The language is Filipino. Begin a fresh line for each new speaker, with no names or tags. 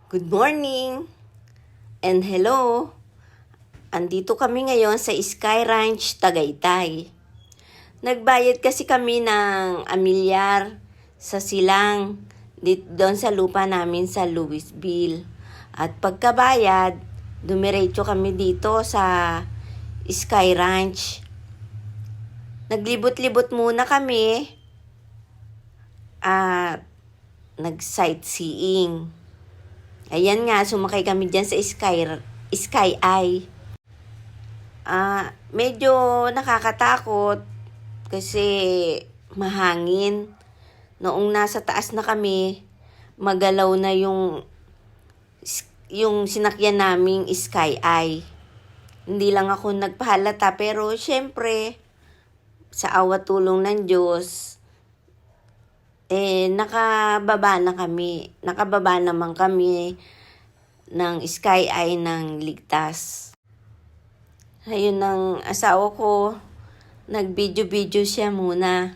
Good morning and hello. Andito kami ngayon sa Sky Ranch, Tagaytay. Nagbayad kasi kami ng amilyar sa silang doon sa lupa namin sa Louisville. At pagkabayad, dumiretso kami dito sa Sky Ranch. Naglibot-libot muna kami at nag-sightseeing. Ayan nga, sumakay kami dyan sa Sky Eye. Medyo nakakatakot kasi mahangin. Noong nasa taas na kami, magalaw na yung sinakyan naming Sky Eye. Hindi lang ako nagpahalata pero syempre, sa awa tulong ng Diyos, nakababa naman kami ng Sky Eye ng ligtas. Ayun ang asawa ko, nag-video-video siya muna.